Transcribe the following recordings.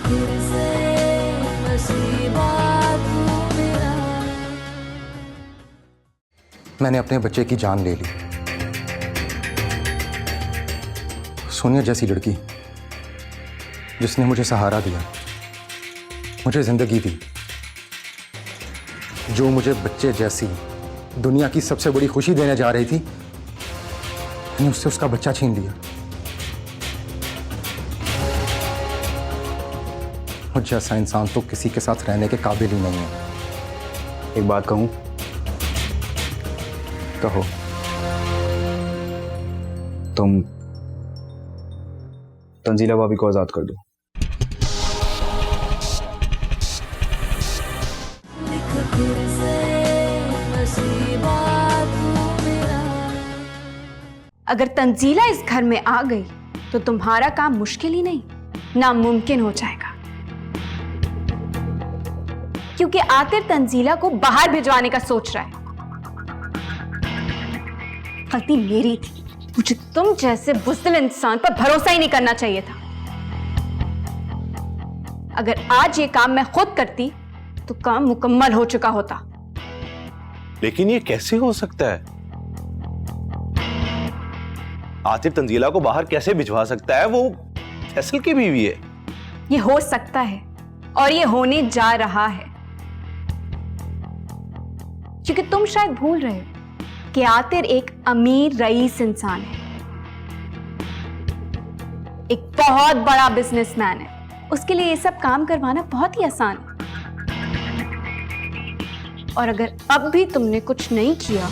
फिर से नसीबा तू मेरा। मैंने अपने बच्चे की जान ले ली। सोनिया जैसी लड़की जिसने मुझे सहारा दिया, मुझे जिंदगी दी, जो मुझे बच्चे जैसी दुनिया की सबसे बड़ी खुशी देने जा रही थी, मैंने उससे उसका बच्चा छीन लिया। मुझ जैसा इंसान तो किसी के साथ रहने के काबिल ही नहीं है। एक बात कहूं? कहो। तुम तंजीला भाभी को आजाद कर दो। लिख फिर से नसीबा तू मेरा। अगर तंजीला इस घर में आ गई तो तुम्हारा काम मुश्किल ही नहीं, नामुमकिन हो जाएगा। क्योंकि आतिर तंजीला को बाहर भिजवाने का सोच रहा है। गलती मेरी थी, मुझे तुम जैसे बुज़दिल इंसान पर भरोसा ही नहीं करना चाहिए था। अगर आज ये काम मैं खुद करती तो काम मुकम्मल हो चुका होता। लेकिन ये कैसे हो सकता है? आतिफ तंजीला को बाहर कैसे भिजवा सकता है? वो फैसल की बीवी है। ये हो सकता है और ये होने जा रहा है, क्योंकि तुम शायद भूल रहे हो कि आतिर एक अमीर रईस इंसान है, एक बहुत बड़ा बिजनेसमैन है। उसके लिए ये सब काम करवाना बहुत ही आसान है। और अगर अब भी तुमने कुछ नहीं किया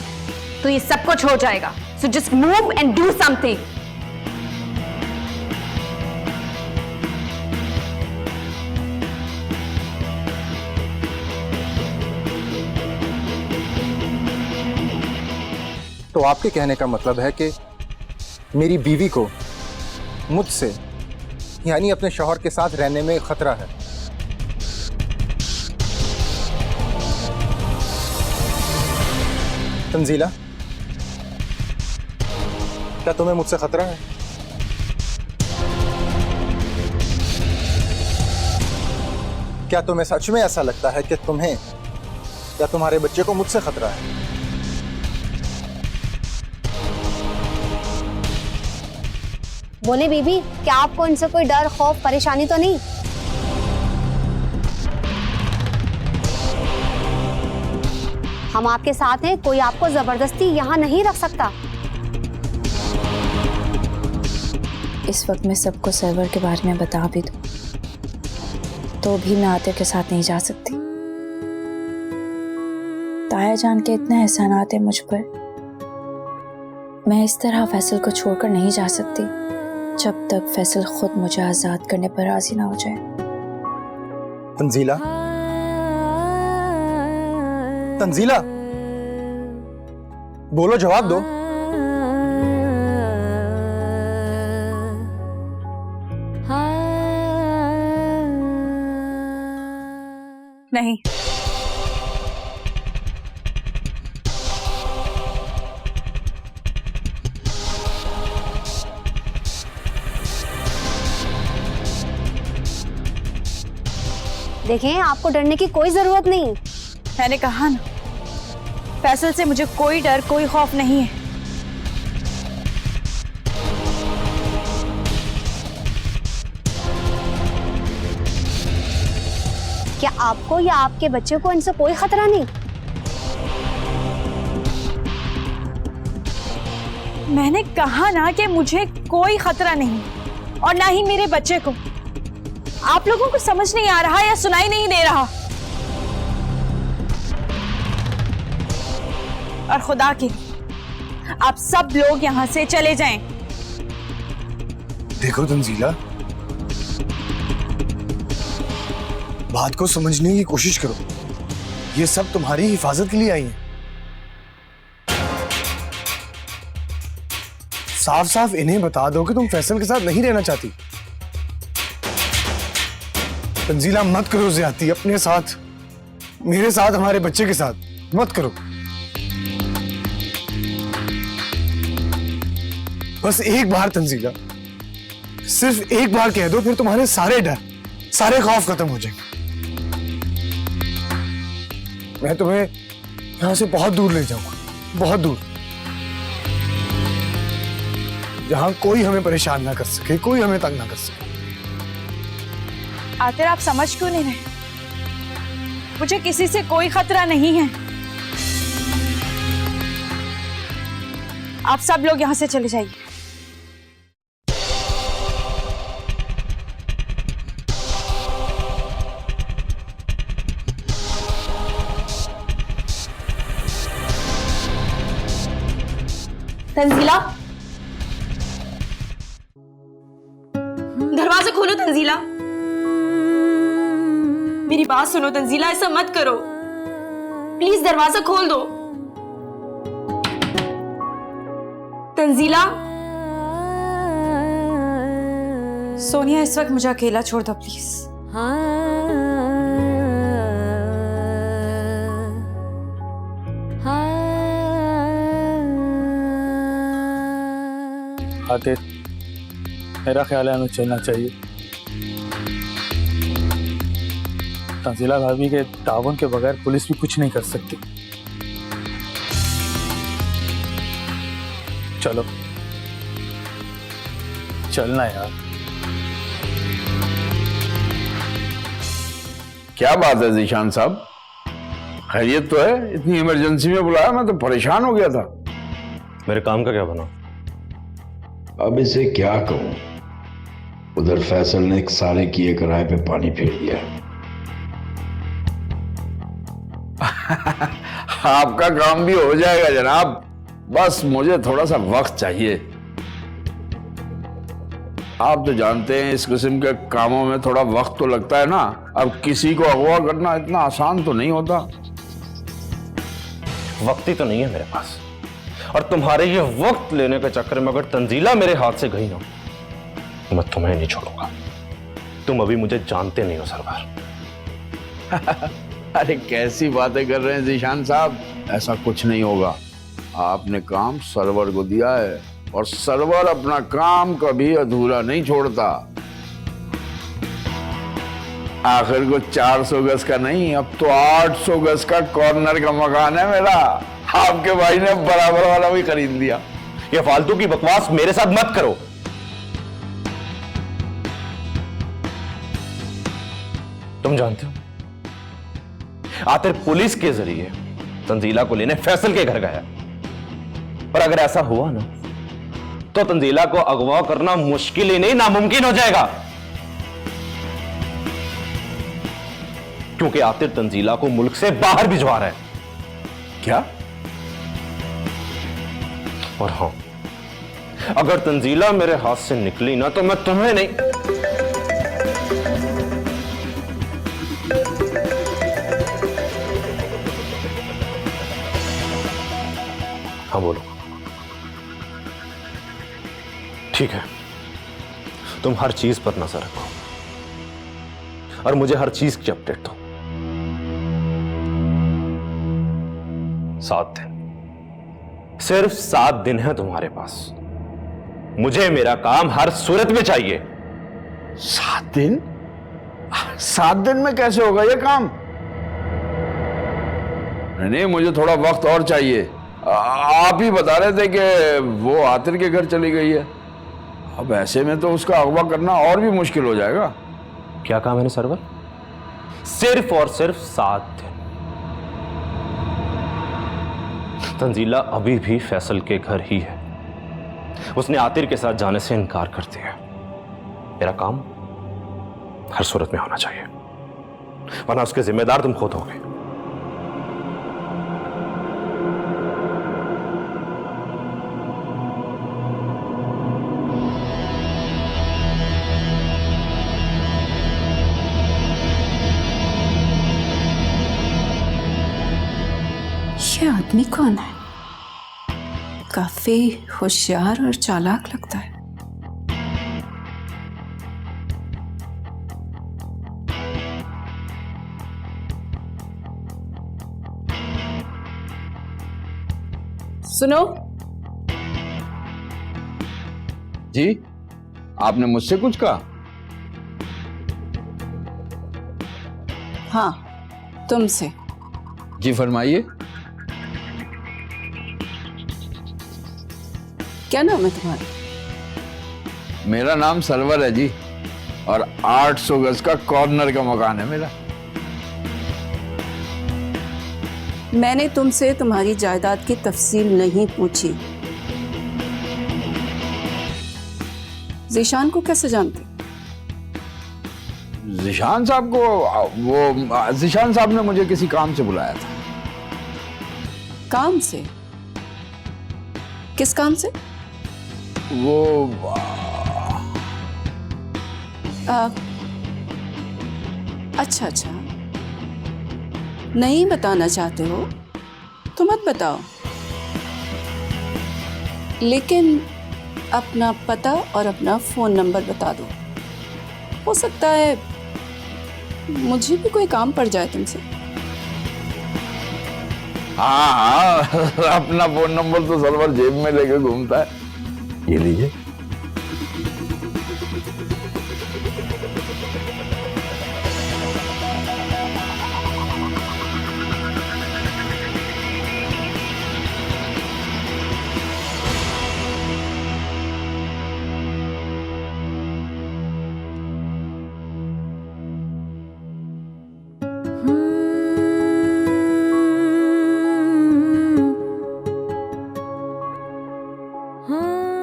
तो ये सब कुछ हो जाएगा। So just move and do something. तो आपके कहने का मतलब है कि मेरी बीवी को मुझसे यानी अपने शौहर के साथ रहने में खतरा है। तंजीला, क्या तुम्हें मुझसे खतरा है? क्या तुम्हें सच में ऐसा लगता है कि तुम्हें या तुम्हारे बच्चे को मुझसे खतरा है? बोले बीबी, क्या आपको इनसे कोई डर, खौफ, परेशानी तो नहीं? हम आपके साथ हैं, कोई आपको जबरदस्ती यहाँ नहीं रख सकता। इस वक्त मैं सबको सर्वर के बारे में बता भी दूं तो भी मैं आतिफ के साथ नहीं जा सकती। ताया जान के इतने एहसानात हैं मुझ पर, मैं इस तरह फैसल को छोड़कर नहीं जा सकती जब तक फैसल खुद मुझे आजाद करने पर राजी ना हो जाए। तंजीला, तंजीला, बोलो, जवाब दो। नहीं, देखें, आपको डरने की कोई जरूरत नहीं। मैंने कहा ना, फैसल से मुझे कोई डर, कोई खौफ नहीं है। क्या आपको या आपके बच्चे को इनसे कोई खतरा नहीं? मैंने कहा ना कि मुझे कोई खतरा नहीं, और ना ही मेरे बच्चे को। आप लोगों को समझ नहीं आ रहा या सुनाई नहीं दे रहा? और खुदा के आप सब लोग यहां से चले जाएं। देखो तंजीला, बात को समझने की कोशिश करो। ये सब तुम्हारी हिफाजत के लिए आई है। साफ साफ इन्हें बता दो कि तुम फैसल के साथ नहीं रहना चाहती। तंजीला, मत करो ज्यादती अपने साथ, मेरे साथ, हमारे बच्चे के साथ मत करो। बस एक बार तंजीला, सिर्फ एक बार कह दो, फिर तुम्हारे सारे डर, सारे खौफ खत्म हो जाएंगे। मैं तुम्हें यहां से बहुत दूर ले जाऊंगा, बहुत दूर, जहां कोई हमें परेशान ना कर सके, कोई हमें तंग ना कर सके। आतिर, आप समझ क्यों नहीं रहे? मुझे किसी से कोई खतरा नहीं है। आप सब लोग यहां से चले जाइए। तंजीला, दरवाजा खोलो तंजीला। मेरी बात सुनो तंजीला, ऐसा मत करो, प्लीज दरवाजा खोल दो। तंजीला। सोनिया, इस वक्त मुझे अकेला छोड़ दो प्लीज। आतिफ, मेरा ख्याल है हमें चलना चाहिए। तंजीला भाभी के ताउन के बगैर पुलिस भी कुछ नहीं कर सकती। चलो चलना यार। क्या बात है जीशान साहब, खैरियत तो है? इतनी इमरजेंसी में बुलाया, मैं तो परेशान हो गया था। मेरे काम का क्या बना? अब इसे क्या कहूं, उधर फैसल ने एक सारे किए किराए पे पानी फेर दिया। आपका काम भी हो जाएगा जनाब, बस मुझे थोड़ा सा वक्त चाहिए। आप तो जानते हैं इस किस्म के कामों में थोड़ा वक्त तो लगता है ना। अब किसी को अगवा करना इतना आसान तो नहीं होता। वक्त ही तो नहीं है मेरे पास, और तुम्हारे ये वक्त लेने के चक्कर में अगर तंजीला मेरे हाथ से गई ना तो मैं तुम्हें नहीं छोड़ूंगा। तुम अभी मुझे जानते नहीं हो सरवर। अरे कैसी बातें कर रहे हैं जीशान साहब, ऐसा कुछ नहीं होगा। आपने काम सरवर को दिया है और सरवर अपना काम कभी अधूरा नहीं छोड़ता। आखिर को 400 गज का नहीं, अब तो 800 गज का कॉर्नर का मकान है मेरा। आपके भाई ने बराबर वाला भी खरीद लिया। ये फालतू की बकवास मेरे साथ मत करो। तुम जानते हो आतिर पुलिस के जरिए तंजीला को लेने फैसल के घर गया, पर अगर ऐसा हुआ ना तो तंजीला को अगवा करना मुश्किल ही नहीं नामुमकिन हो जाएगा, क्योंकि आतिर तंजीला को मुल्क से बाहर भिजवा रहा है। क्या? और हाँ, अगर तंजीला मेरे हाथ से निकली ना तो मैं तुम्हें नहीं, हाँ बोलो। ठीक है, तुम हर चीज पर नजर रखो और मुझे हर चीज की अपडेट दो। 7 दिन, सिर्फ 7 दिन है तुम्हारे पास। मुझे मेरा काम हर सूरत में चाहिए। 7 दिन? 7 दिन में कैसे होगा ये काम? नहीं, मुझे थोड़ा वक्त और चाहिए। आप ही बता रहे थे कि वो आतिर के घर चली गई है। अब ऐसे में तो उसका अगवा करना और भी मुश्किल हो जाएगा। क्या कहा मैंने सरवर? सिर्फ और सिर्फ 7 दिन। तंजीला अभी भी फैसल के घर ही है। उसने आतिर के साथ जाने से इनकार कर दिया। मेरा काम हर सूरत में होना चाहिए, वरना उसके जिम्मेदार तुम खुद होगे। ये आदमी कौन है? काफी होशियार और चालाक लगता है। सुनो, जी, आपने मुझसे कुछ कहा? हाँ, तुमसे। जी फरमाइए। क्या नाम है तुम्हारा? मेरा नाम सरवर है जी, और 800 गज का कॉर्नर का मकान है मेरा। मैंने तुमसे तुम्हारी जायदाद की तफसील नहीं पूछी। ज़ीशान को कैसे जानते? ज़ीशान साहब को वो ज़ीशान साहब ने मुझे किसी काम से बुलाया था। काम से? किस काम से? वो अच्छा अच्छा, नहीं बताना चाहते हो तो मत बताओ, लेकिन अपना पता और अपना फोन नंबर बता दो। हो सकता है मुझे भी कोई काम पड़ जाए तुमसे। हाँ, अपना फोन नंबर तो सरवर जेब में लेके घूमता है। ये लीजिए।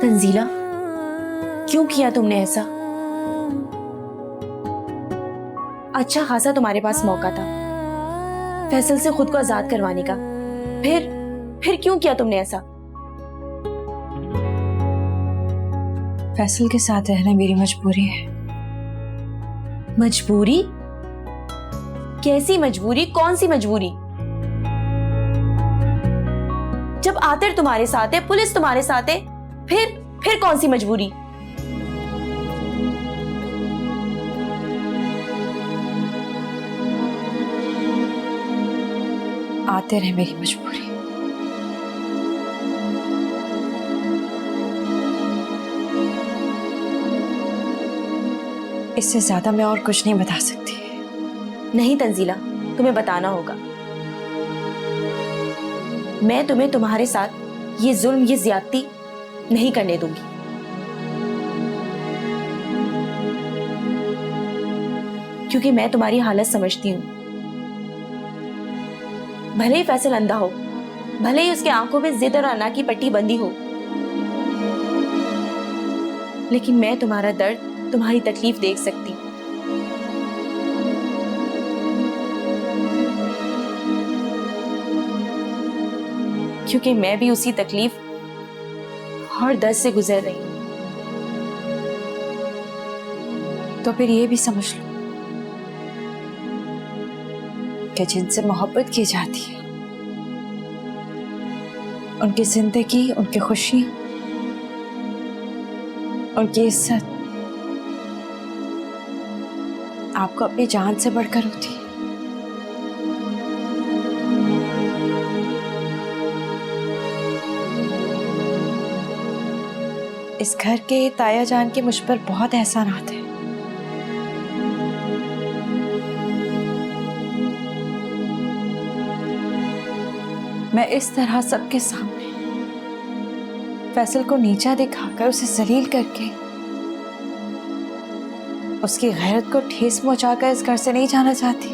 तंजीला, क्यों किया तुमने ऐसा? अच्छा खासा तुम्हारे पास मौका था फैसल से खुद को आजाद करवाने का, फिर क्यों किया तुमने ऐसा? फैसल के साथ रहना मेरी मजबूरी है। मजबूरी? कैसी मजबूरी? कौन सी मजबूरी? जब आतिर तुम्हारे साथ है, पुलिस तुम्हारे साथ है, फिर कौन सी मजबूरी? आतिर है मेरी मजबूरी। इससे ज्यादा मैं और कुछ नहीं बता सकती। नहीं तंजीला, तुम्हें बताना होगा। मैं तुम्हें तुम्हारे साथ ये जुल्म, ये ज्यादती नहीं करने दूंगी। क्योंकि मैं तुम्हारी हालत समझती हूं। भले ही फैसल अंधा हो, भले ही उसके आंखों में जिद और अना की पट्टी बंदी हो, लेकिन मैं तुम्हारा दर्द, तुम्हारी तकलीफ देख सकती हूं। क्योंकि मैं भी उसी तकलीफ और दर्द से गुजर रही हूं। तो फिर ये भी समझ लो कि जिनसे मोहब्बत की जाती है, उनकी जिंदगी, उनकी खुशी, उनकी इज्जत आपको अपनी जान से बढ़कर होती है। इस घर के ताया जान के मुझ पर बहुत एहसानात हैं। मैं इस तरह सबके सामने फैसल को नीचा दिखाकर, उसे जलील करके, उसकी गैरत को ठेस पहुंचाकर इस घर से नहीं जाना चाहती।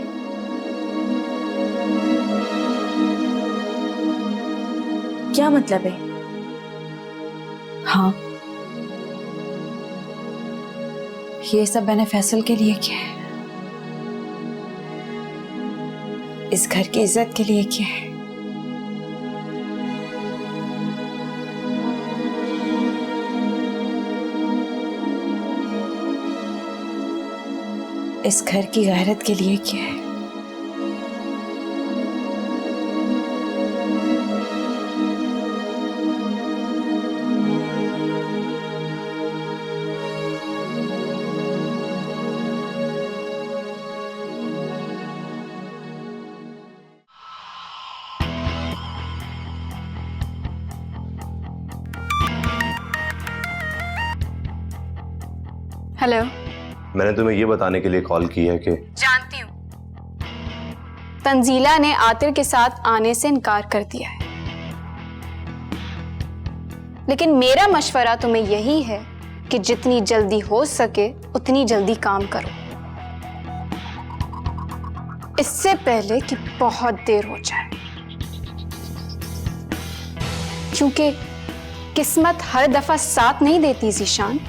क्या मतलब है? हाँ, ये सब मैंने फैसल के लिए किया है, इस घर की इज्जत के लिए किया है। इस घर की गैरत के लिए किया है। हेलो। मैंने तुम्हें ये बताने के लिए कॉल की है कि जानती हूँ तंजीला ने आतिर के साथ आने से इनकार कर दिया है, लेकिन मेरा मशवरा तुम्हें यही है कि जितनी जल्दी हो सके उतनी जल्दी काम करो, इससे पहले कि बहुत देर हो जाए, क्योंकि किस्मत हर दफा साथ नहीं देती ज़ीशान।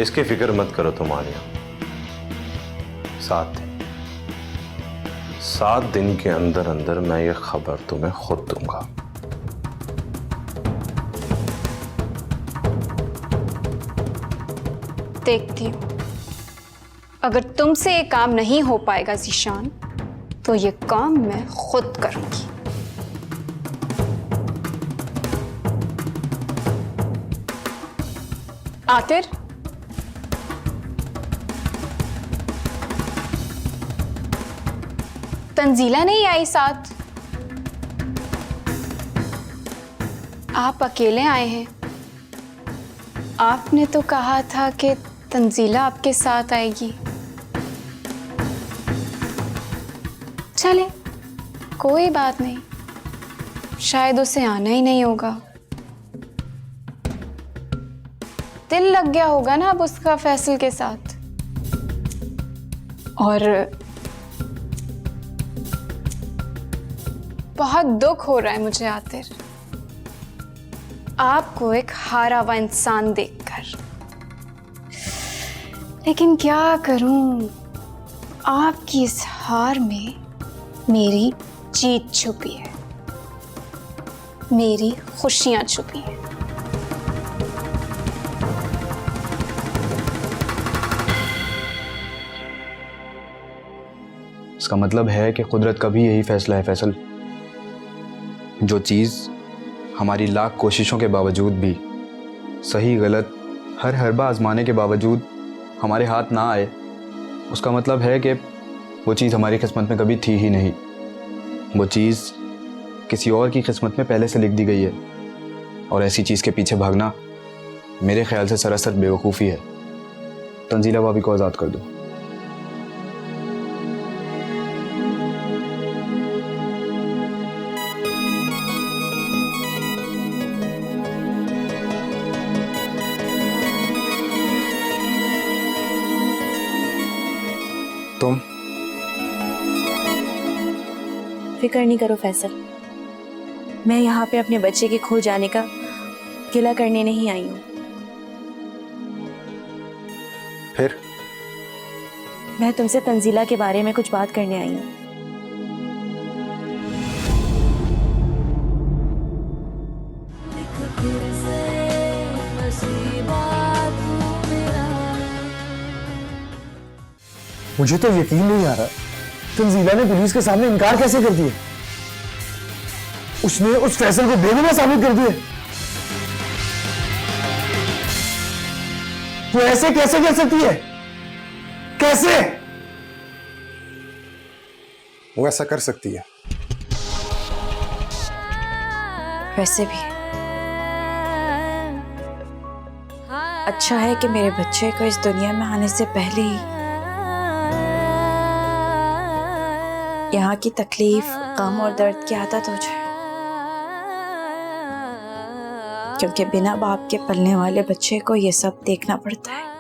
इसकी फिक्र मत करो तुम आलिया, 7 दिन के अंदर अंदर मैं ये खबर तुम्हें खुद दूंगा। देखती हूं, अगर तुमसे ये काम नहीं हो पाएगा ज़ीशान, तो ये काम मैं खुद करूंगी। आतिर, तंजीला नहीं आई साथ, आप अकेले आए हैं। आपने तो कहा था कि तंजीला आपके साथ आएगी। चले, कोई बात नहीं, शायद उसे आना ही नहीं होगा। दिल लग गया होगा ना अब उसका फैसल के साथ। और बहुत दुख हो रहा है मुझे आतिर, आपको एक हारा हुआ इंसान देखकर। लेकिन क्या करूं, आपकी इस हार में मेरी जीत छुपी है, मेरी खुशियां छुपी हैं। इसका मतलब है कि कुदरत का भी यही फैसला है फैसल। जो चीज़ हमारी लाख कोशिशों के बावजूद भी, सही गलत हर हरबा आजमाने के बावजूद हमारे हाथ ना आए, उसका मतलब है कि वो चीज़ हमारी किस्मत में कभी थी ही नहीं। वो चीज़ किसी और की किस्मत में पहले से लिख दी गई है, और ऐसी चीज़ के पीछे भागना मेरे ख्याल से सरासर बेवकूफ़ी है। तंजीला भाभी को आज़ाद कर दो। तुम फिक्र नहीं करो फैसल, मैं यहाँ पे अपने बच्चे के खो जाने का गिला करने नहीं आई हूँ। फिर मैं तुमसे तंजीला के बारे में कुछ बात करने आई हूँ। मुझे तो यकीन नहीं आ रहा, तंजीला ने पुलिस के सामने इनकार कैसे कर दिया? उसने उस फैसल को बेगुनाह साबित कर दिया। वो ऐसे कैसे कर सकती है? कैसे? वो ऐसा कर सकती है। वैसे भी अच्छा है कि मेरे बच्चे को इस दुनिया में आने से पहले ही यहाँ की तकलीफ, गम और दर्द की आदत हो जाए, क्योंकि बिना बाप के पलने वाले बच्चे को ये सब देखना पड़ता है।